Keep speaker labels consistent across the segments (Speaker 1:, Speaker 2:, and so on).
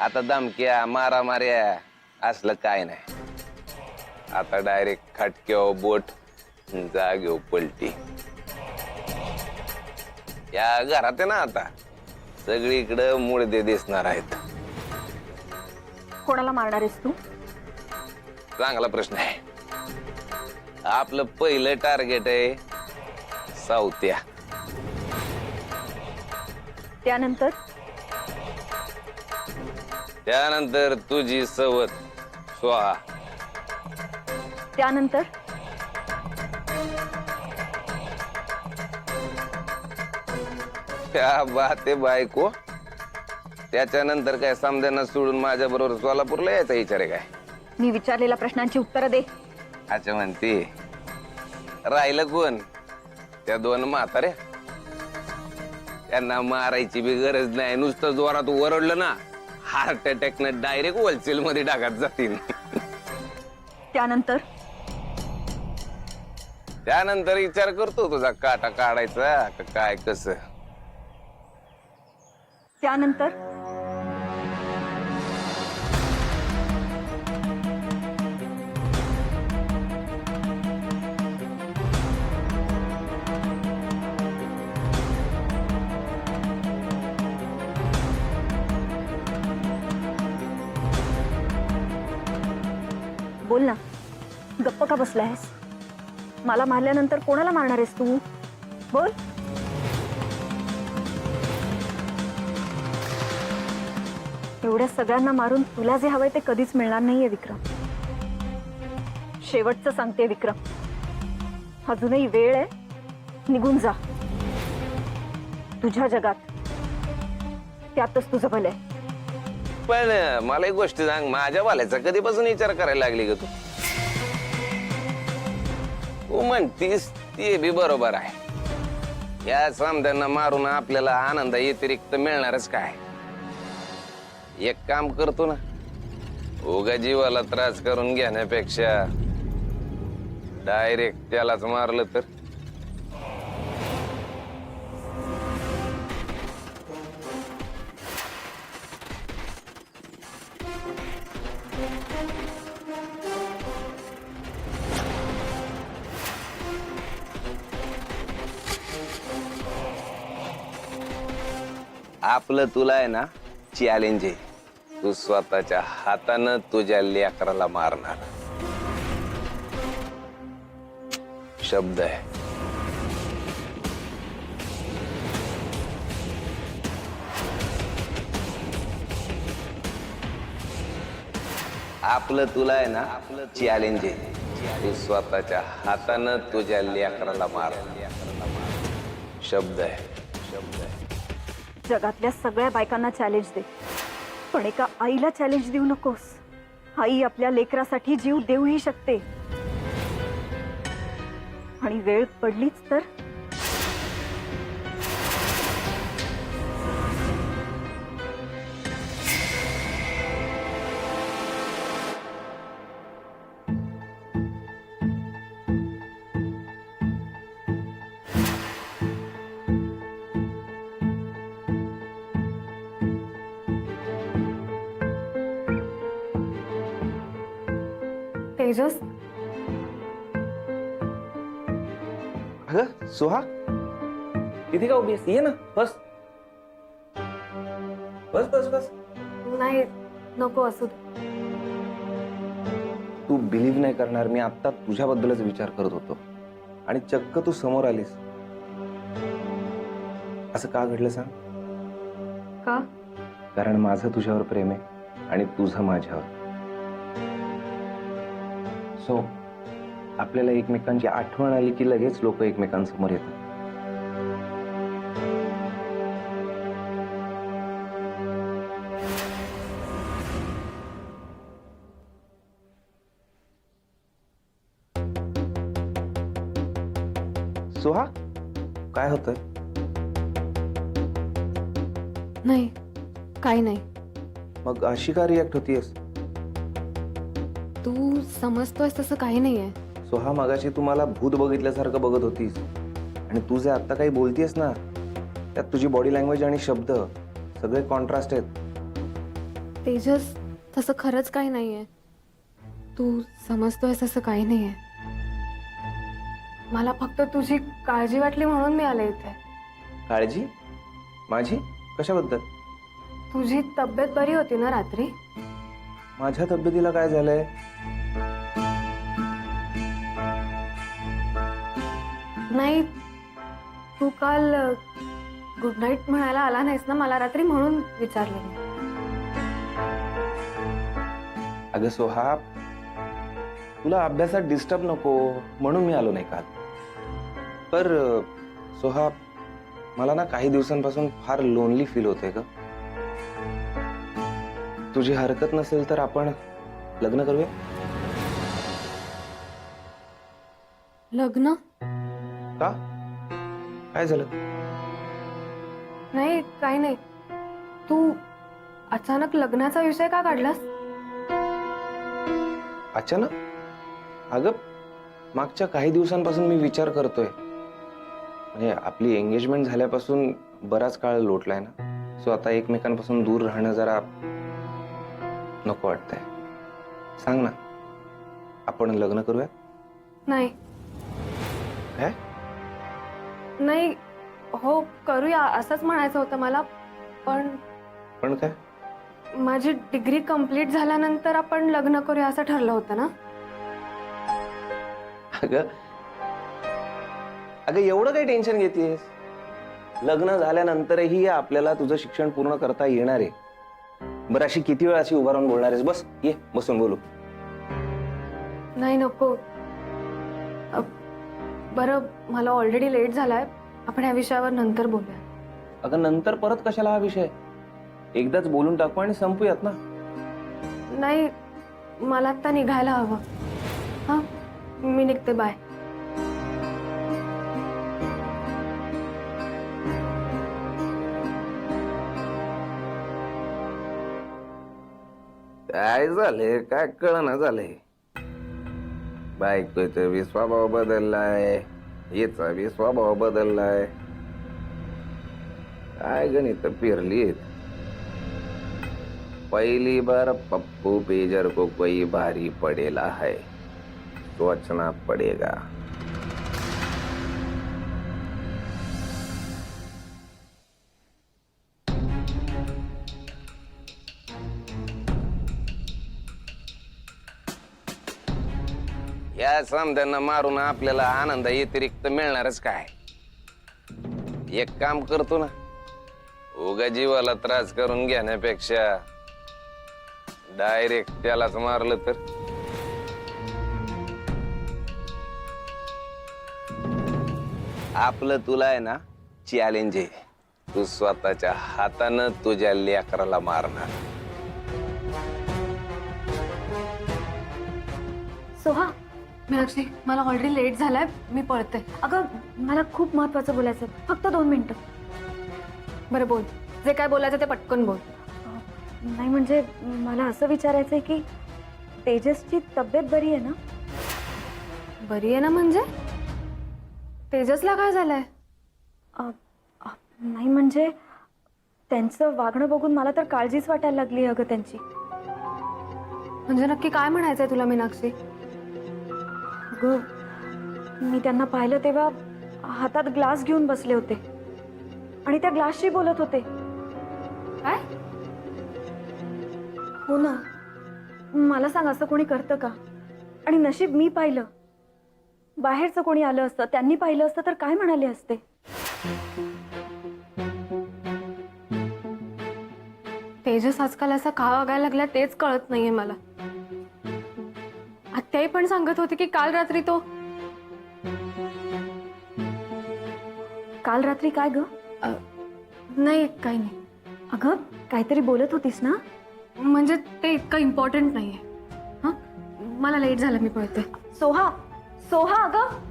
Speaker 1: आता धमक्या मारामाऱ्या असलं काय नाही. आता डायरेक्ट खटक्यावर बोट, जागेवर पलटी. या घरात आहे ना आता सगळीकडे मुळदे दिसणार आहेत.
Speaker 2: कोणाला मारणार आहेस तू?
Speaker 1: चांगला प्रश्न आहे. आपलं पहिलं टार्गेट आहे सावत्या.
Speaker 2: त्यानंतर
Speaker 1: त्यानंतर तुझी सवत स्वाहा.
Speaker 2: त्यानंतर
Speaker 1: त्या बाते बायको. त्याच्यानंतर काय समद्यांना सोडून माझ्या बरोबर सोलापूरला यायचा विचार आहे काय?
Speaker 2: मी विचारलेल्या प्रश्नांची उत्तरं दे.
Speaker 1: अच्छा म्हणते. राहिलं कोण? त्या दोन म्हाताऱ्या. त्यांना मारायची बी गरज नाही. नुसतं जोरात ओरडलं ना, हार्ट अटॅक न डायरेक्ट होलसेल मध्ये टाकत जातील.
Speaker 2: त्यानंतर
Speaker 1: त्यानंतर विचार करतो तुझा काटा काढायचा का काय कसं.
Speaker 2: त्यानंतर बोल ना, गप्प का बसला आहेस? मला मारल्यानंतर कोणाला मारणार आहेस तू? बोल. एवढ्या सगळ्यांना मारून तुला जे हवंय ते कधीच मिळणार नाहीये विक्रम. शेवटचं सांगते विक्रम, अजूनही वेळ आहे. निघून जा तुझ्या जगात, त्यातच तुझं भलं आहे.
Speaker 1: पण मला एक गोष्ट सांग, माझ्या बाल्याचा कधीपासून विचार करायला लागली ग तू? तू म्हणतीस ते बी बरोबर आहे. या समद्यांना मारून आपल्याला आनंद व्यतिरिक्त मिळणारच काय? एक काम करतो ना, उगा जीवाला त्रास करून घेण्यापेक्षा डायरेक्ट त्यालाच मारलं तर. आपलं तुला आहे ना चॅलेंज आहे. तू स्वतःच्या हातानं तुझ्या लेकराला मारणार. शब्द आहे. आपलं तुला आहे ना आपलं चॅलेंज आहे. तू स्वतःच्या हातानं तुझ्या लेकराला मारणार. शब्द आहे. शब्द आहे.
Speaker 2: जगातल्या सगळ्या बायकांना चॅलेंज दे, पण एका आईला चॅलेंज देऊ नकोस. आई आपल्या लेकरासाठी जीव देऊही शकते, आणि वेळ पडलीच तर
Speaker 3: तेजस.
Speaker 1: अगं सुहा, इथे का उभी आहेस? ये ना, बस बस बस बस.
Speaker 3: नाही, नको असू दे.
Speaker 1: तू बिलीव्ह नाही करणार, मी आता तुझ्याबद्दलच विचार करत होतो आणि चक्क तू समोर आलीस. असं का घडलं सांग?
Speaker 3: का?
Speaker 1: कारण माझं तुझ्यावर प्रेम आहे आणि तुझं माझ्यावर. सो आपल्याला एकमेकांची आठवण आली की लगेच लोक एकमेकांसमोर येतात. सुहा, काय होतंय?
Speaker 3: नाही, काही नाही.
Speaker 1: मग अशी का रिॲक्ट होतीयस?
Speaker 3: तू समजतोयस तसं काही नाहीये.
Speaker 1: सुहा, मगाशी तू मला भूत बघितल्यासारखं बघत होतीस आणि तू जे आता काही बोलतीयस ना, त्यात तुझी बॉडी लँग्वेज आणि शब्द सगळे कॉन्ट्रास्ट आहेत.
Speaker 3: तेजस तसं खरंच काही नाहीये. तू समजतोयस असं काही नाहीये. मला फक्त तुझी काळजी वाटली म्हणून मी आले इथे.
Speaker 1: काळजी माझी कशाबद्दल?
Speaker 3: तुझी तब्येत बरी होती ना रात्री?
Speaker 1: माझ्या तब्येतीला काय झालंय?
Speaker 3: नाही, तू काल गुड नाईट म्हणायला आला नाहीस ना मला रात्री, म्हणून विचारले मी.
Speaker 1: अगं सोहा, तुला अभ्यासात डिस्टर्ब नको म्हणून मी आलो नाही काल. पर सोहा, मला ना काही दिवसांपासून फार लोनली फील होतंय ग. तुझी हरकत नसेल तर आपण लग्न करूया?
Speaker 3: लग्न?
Speaker 1: का? काय झालं?
Speaker 3: नाही, काही नाही. तू अचानक लग्नाचा विषय का काढलास?
Speaker 1: अचानक? अगं मागच्या काही दिवसांपासून मी विचार करतोय. म्हणजे आपली एंगेजमेंट झाल्यापासून बराच काळ लोटलाय ना, सो आता एकमेकांपासून दूर राहणं जरा नको वाटतंय. सांग ना, आपण लग्न करूया?
Speaker 3: नाही.
Speaker 1: काय?
Speaker 3: नाही, हो करूया असंच म्हणायचं होतं मला.
Speaker 1: पण काय?
Speaker 3: माझी डिग्री कंप्लीट झाल्यानंतर आपण लग्न करूया असं ठरलं होतं ना.
Speaker 1: अगं अगं एवढं काही टेन्शन घेतेस? लग्न झाल्यानंतरही आपल्याला तुझं शिक्षण पूर्ण करता येणार आहे. बरं, अशी किती वेळ अशी उभा राहून बोलणार आहेस? बस, ये बसून बोलू.
Speaker 3: नाही, नको. बरं, मला ऑलरेडी लेट झालाय. आपण या विषयावर नंतर बोलूया.
Speaker 1: अगं नंतर परत कशाला हा विषय? एकदाच बोलून टाकू आणि संपूयात ना.
Speaker 3: नाही, मला आता निघायला हवं. हा, मी निघते. बाय.
Speaker 1: काय झालंय? काय कळना झालंय. बायकोचा बी स्वभाव बदललाय, याचा बी स्वभाव बदललाय. काय गणित पेरलीत. पहली बार पप्पू पेजर को कोई भारी पडेला है, सोचना पडेगा. या समध्यांना मारून आपल्याला आनंद व्यतिरिक्त मिळणारच काय? एक काम करतो ना, उगा जीवाला त्रास करून घेण्यापेक्षा डायरेक्ट त्यालाच मारलं तर. आपलं तुला आहे ना चॅलेंज आहे. तू स्वतःच्या हातानं तुझ्या लेकराला मारणार.
Speaker 2: सोहा,
Speaker 3: मीनाक्षी, मला ऑलरेडी लेट झालाय. मी पळते.
Speaker 2: अगं मला खूप महत्वाचं बोलायचं आहे. फक्त 2 मिनिटं.
Speaker 3: बरं, बोल. जे काय बोलायचं ते पटकन बोल.
Speaker 2: नाही म्हणजे मला असं विचारायचंय की तेजसची तब्येत बरी आहे ना?
Speaker 3: बरी आहे ना म्हणजे? तेजसला काय झालंय?
Speaker 2: नाही म्हणजे त्यांचं वागणं बघून मला तर काळजीच वाटायला लागली अगं त्यांची.
Speaker 3: म्हणजे नक्की काय म्हणायचंय तुला मीनाक्षी?
Speaker 2: अगं मी त्यांना पाहिलं तेव्हा हातात ग्लास घेऊन बसले होते आणि त्या ग्लासशी बोलत होते.
Speaker 3: काय?
Speaker 2: हो ना. मला सांग, असं कोणी करतं का? आणि नशीब मी पाहिलं. बाहेरचं कोणी आलं असतं, त्यांनी पाहिलं असतं तर काय म्हणाले असते?
Speaker 3: तेजस आजकाल असा का वागायला लागला तेच कळत नाहीये मला. आत्याही पण सांगत होती की काल रात्री तो.
Speaker 2: काल रात्री काय ग?
Speaker 3: नाही, काही नाही.
Speaker 2: अगं काहीतरी बोलत होतीस ना?
Speaker 3: म्हणजे ते इतकं इम्पॉर्टंट नाहीये. हा, मला लेट झाला. मी पळते.
Speaker 2: सोहा, सोहा अगं.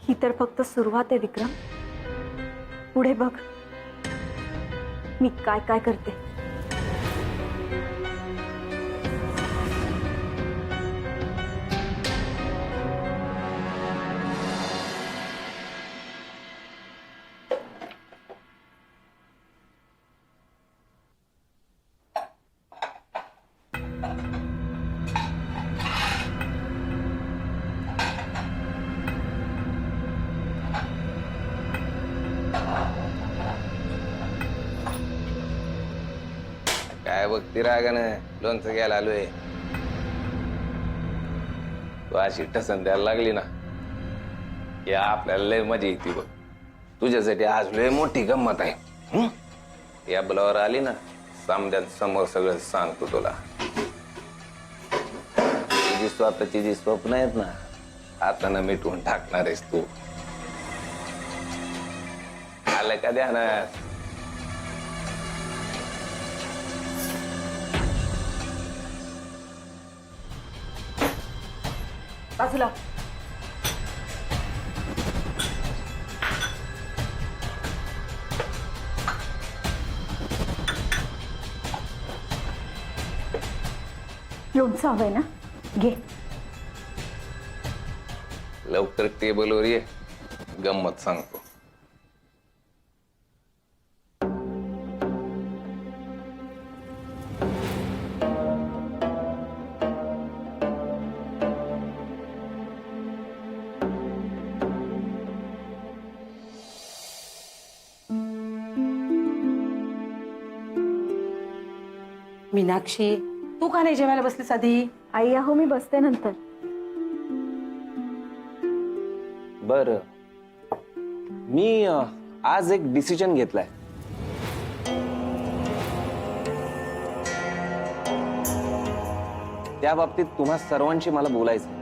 Speaker 2: ही तर फक्त सुरुवात आहे विक्रम. पुढे बघ. मी काय काय करते.
Speaker 1: काय बघती रागानं लोणचं घ्यायला आलोय. तू अशी टसन द्यायला लागली ना की आपल्याला लय मजा येते बघ. तुझ्यासाठी आज लय मोठी गंमत आहे. हं? या बलावर आली ना सामद्या समोर सगळं सांगतो तुला. तुझी स्वतःची जी स्वप्न आहेत ना हातानं मिटवून टाकणार आहेस तू. आलं का ध्यानात?
Speaker 2: बाजूला. लोणचं हवंय ना, घे.
Speaker 1: लवकर टेबलवर ये, गंमत सांगतो.
Speaker 4: मीनाक्षी, तू का नाही जेवायला बसलीस आधी?
Speaker 2: आई अहो मी बसते नंतर.
Speaker 1: बर, मी आज एक डिसिजन घेतलाय. त्या बाबतीत तुम्हा सर्वांशी मला बोलायचं.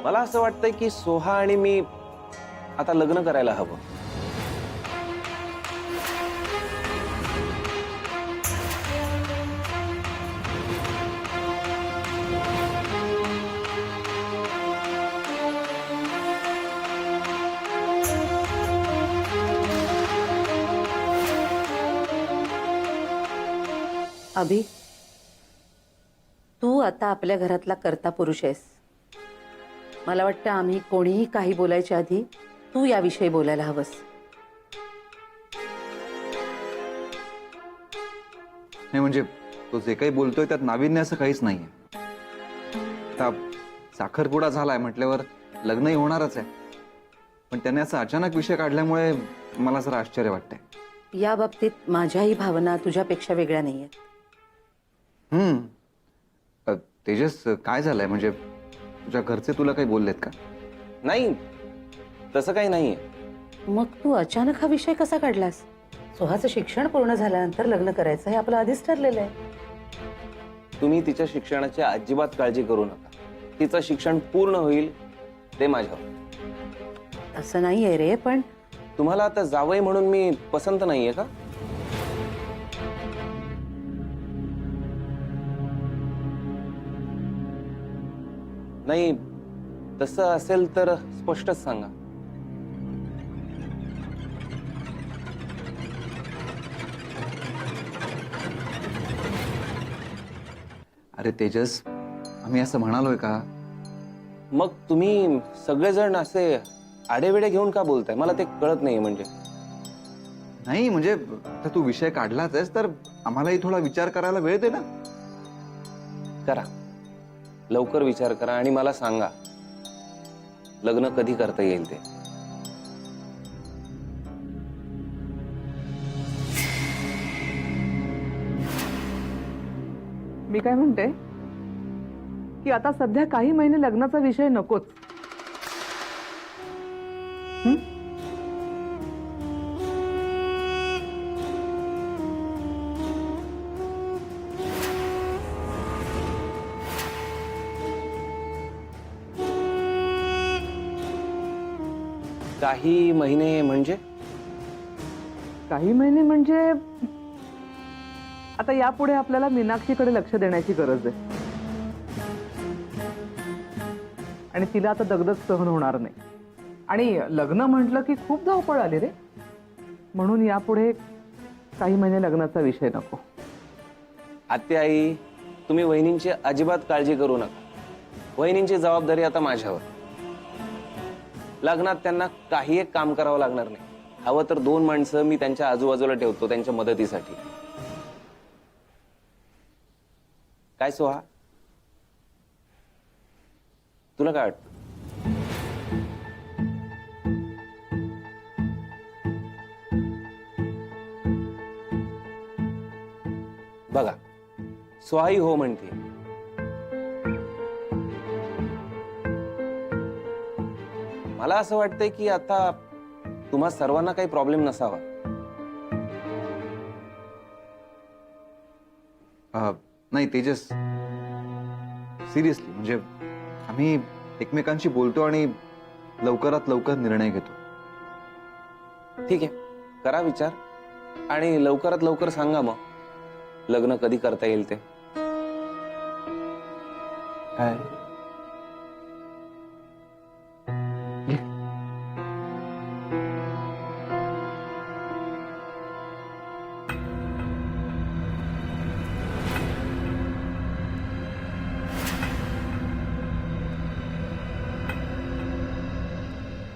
Speaker 1: मला असं वाटतंय की सोहा आणि मी आता लग्न करायला हवं.
Speaker 4: अभि, तू आता आपल्या घरातला कर्ता पुरुष आहेस. मला वाटतं आम्ही कोणीही काही बोलायच्या आधी तू याविषयी बोलायला हवंस.
Speaker 5: नाही म्हणजे तो जे काही बोलतोय त्यात नाविन्य असं काहीच नाहीये. आता साखरपुडा झालाय म्हटल्यावर लग्नही होणारच आहे, पण त्याने असं अचानक विषय काढल्यामुळे मला जरा आश्चर्य वाटतंय.
Speaker 4: या बाबतीत माझ्याही भावना तुझ्यापेक्षा वेगळ्या नाहीयेत.
Speaker 5: तेजस, काय झालंय? म्हणजे तुझ्या घरचे तुला काही बोललेत का?
Speaker 1: नाही, तसं काही नाहीये.
Speaker 4: मग तू अचानक हा विषय कसा काढलास? सोहाचं शिक्षण पूर्ण झाल्यानंतर लग्न करायचं हे आपलं आधीच ठरलेलं आहे.
Speaker 1: तुम्ही तिच्या शिक्षणाची अजिबात काळजी करू नका. तिचं शिक्षण पूर्ण होईल ते माझ्यावर.
Speaker 4: असं नाहीये रे, पण
Speaker 1: तुम्हाला आता जावई म्हणून मी पसंत नाहीये का? नाही, तसं असेल तर स्पष्टच सांगा.
Speaker 5: अरे तेजस, आम्ही असं म्हणालोय का?
Speaker 1: मग तुम्ही सगळेजण असे आडेवेडे घेऊन का बोलताय? मला ते कळत नाही. म्हणजे
Speaker 5: नाही म्हणजे आता तू विषय काढलाच आहेस तर आम्हालाही थोडा विचार करायला वेळ दे ना.
Speaker 1: करा, लवकर विचार करा आणि मला सांगा लग्न कधी करता येईल ते.
Speaker 6: मी काय म्हणते की आता सध्या काही महिने लग्नाचा विषय नकोच.
Speaker 1: काही महिने म्हणजे?
Speaker 6: काही महिने म्हणजे आता यापुढे आपल्याला मीनाक्षीकडे लक्ष देण्याची गरज आहे. आणि तिला आता दगदग सहन होणार नाही. आणि लग्न म्हटलं की खूप धावपळ आली रे. म्हणून यापुढे काही महिने लग्नाचा विषय नको.
Speaker 1: आत्या आई, तुम्ही वहिनींची अजिबात काळजी करू नका. वहिनींची जबाबदारी आता माझ्यावर. लग्नात त्यांना काही एक काम करावं लागणार नाही. हवं तर 2 माणसं मी त्यांच्या आजूबाजूला ठेवतो त्यांच्या मदतीसाठी. काय सोहा, तुला काय वाटतं? बघा, सोहाई हो म्हणते. मला असं वाटतंय की आता तुम्हा सर्वांना काही प्रॉब्लेम नसावा.
Speaker 5: नाही तेजस, सिरियसली म्हणजे आम्ही एकमेकांशी बोलतो आणि लवकरात लवकर निर्णय घेतो.
Speaker 1: ठीक आहे, करा विचार आणि लवकरात लवकर सांगा मग लग्न कधी करता येईल ते. काय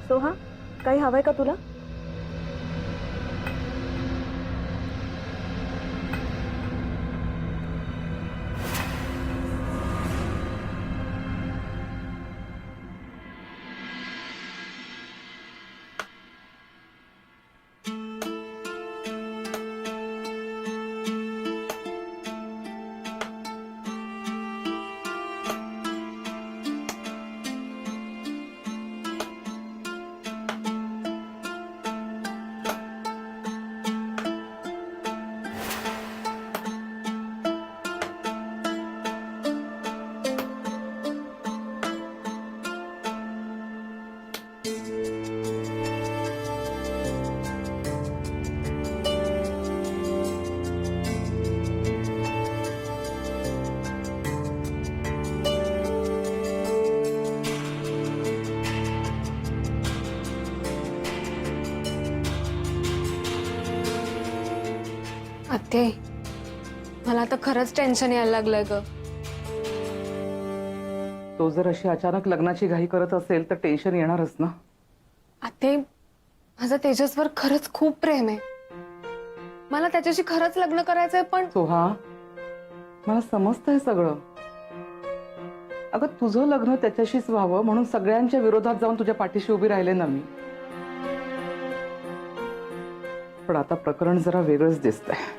Speaker 2: सोहा, काही हवंय का तुला?
Speaker 3: आत्ते, मला आता खरंच टेन्शन यायला लागलंय ग.
Speaker 6: तो जर अशी अचानक लग्नाची घाई करत असेल तर टेन्शन येणारच ना.
Speaker 3: आत्ते, माझं तेजसवर खरंच खूप प्रेम आहे. मला त्याच्याशी खरंच लग्न करायचंय. पण
Speaker 6: सोहा, मला समजतंय सगळं. अगं तुझं लग्न त्याच्याशीच व्हावं म्हणून सगळ्यांच्या विरोधात जाऊन तुझ्या पाठीशी उभी राहिले ना मी. पण आता प्रकरण जरा वेगळंच दिसतंय.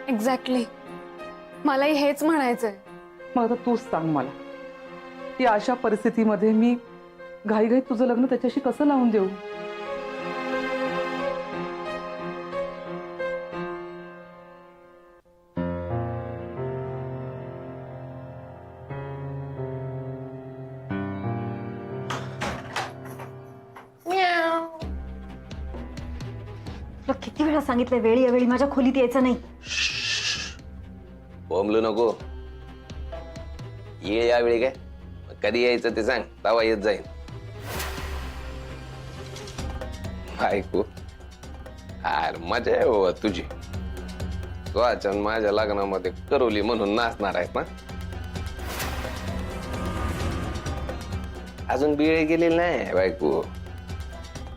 Speaker 3: एक्झॅक्टली, मलाही हेच म्हणायचंय.
Speaker 6: मग आता तूच सांग मला, की अशा परिस्थितीमध्ये मी घाईघाईत तुझं लग्न त्याच्याशी कसं लावून देऊ?
Speaker 2: तुला किती वेळा सांगितलंय वेळी अवेळी माझ्या खोलीत यायचं नाही.
Speaker 1: बोंबलू नको. ये यावेळी काय, कधी यायचं ते सांग, तवा येत जाईल. ऐकू अरे मजा आहे हो तुझी. स्वतःच्या माझ्या लग्नामध्ये करवली म्हणून नाचणार आहेत ना. अजून बिळे गेलेली नाही बायको.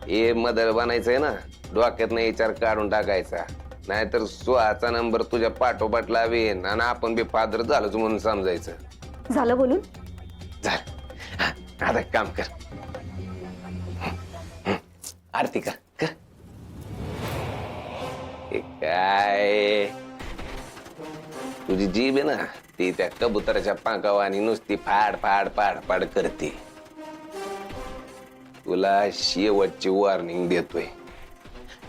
Speaker 1: हे मदर बनायचंय ना, डोक्यात विचार काढून टाकायचा. नाहीतर स्वतःचा नंबर तुझ्या पाठोपाठ लावेन आणि आपण बी फादर झालोच म्हणून समजायचं.
Speaker 2: झालं बोलून?
Speaker 1: झालं. हा, आता एक काम कर. आरती कर कर. हे काय तुझी जीभ आहे ना, ती त्या कबुतराच्या पाकावानी नुसती फाड फाड फाड फाड करते. तुला शेवटची वॉर्निंग देतोय.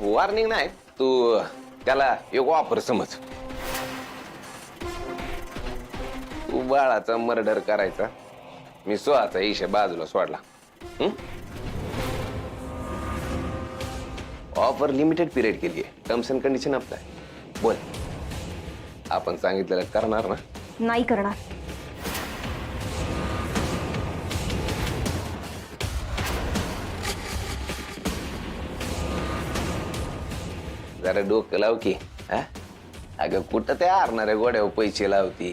Speaker 1: वॉर्निंग नाही, तू त्याला एक ऑफर समज. तू बाळाचा मर्डर करायचा, मी स्वतःचा इशा बाजूला सोडला. ऑफर लिमिटेड पिरियड केली आहे. टर्म्स अँड कंडिशन आपलं आहे. बोल, आपण सांगितलेलं करणार ना?
Speaker 2: नाही करणार.
Speaker 1: जरा डोकं लाव की हा? अगं कुठं त्या हारणाऱ्या घोड्यावर पैसे लावती,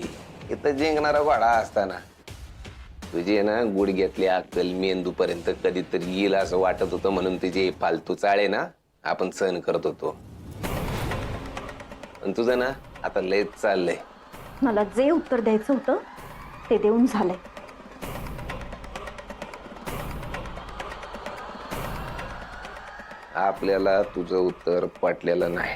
Speaker 1: इथं जिंकणारा घोडा असताना तुझी ना गुडघ्यातली अक्कल मेंदू पर्यंत कधीतरी येईल असं वाटत होतं, म्हणून तुझे फालतू चाळे ना आपण सहन करत होतो. पण तुझं ना आता लयच चाललंय.
Speaker 2: मला जे उत्तर द्यायचं होतं ते देऊन झालंय.
Speaker 1: आपल्याला तुझं उत्तर पटलेलं नाही.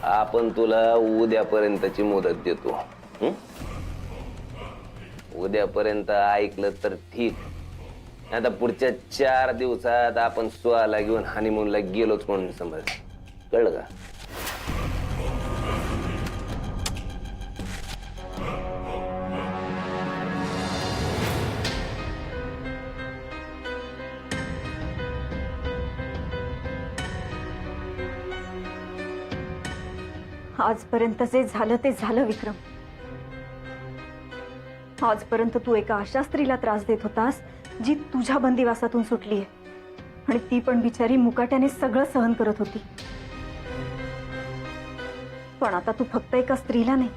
Speaker 1: आपण तुला उद्यापर्यंतची मुदत देतो. हं? उद्यापर्यंत ऐकलं तर ठीक. आता पुढच्या 4 दिवसात आपण सुहाला घेऊन हनीमूनला गेलोच म्हणून समज. कळलं का?
Speaker 2: आजपर्यंत जे झालं ते झालं विक्रम. आजपर्यंत तू एका अशा स्त्रीला त्रास देत होतास जी तुझ्या बंदिवासातून सुटलीये, आणि ती पण बिचारी मुकाट्याने सगळं सहन करत होती. पण आता तू फक्त एका स्त्रीला नाही,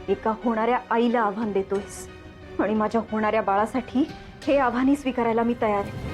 Speaker 2: एका होणाऱ्या आईला आव्हान देतोयस. आणि माझ्या होणाऱ्या बाळासाठी हे आव्हानही स्वीकारायला मी तयार आहे.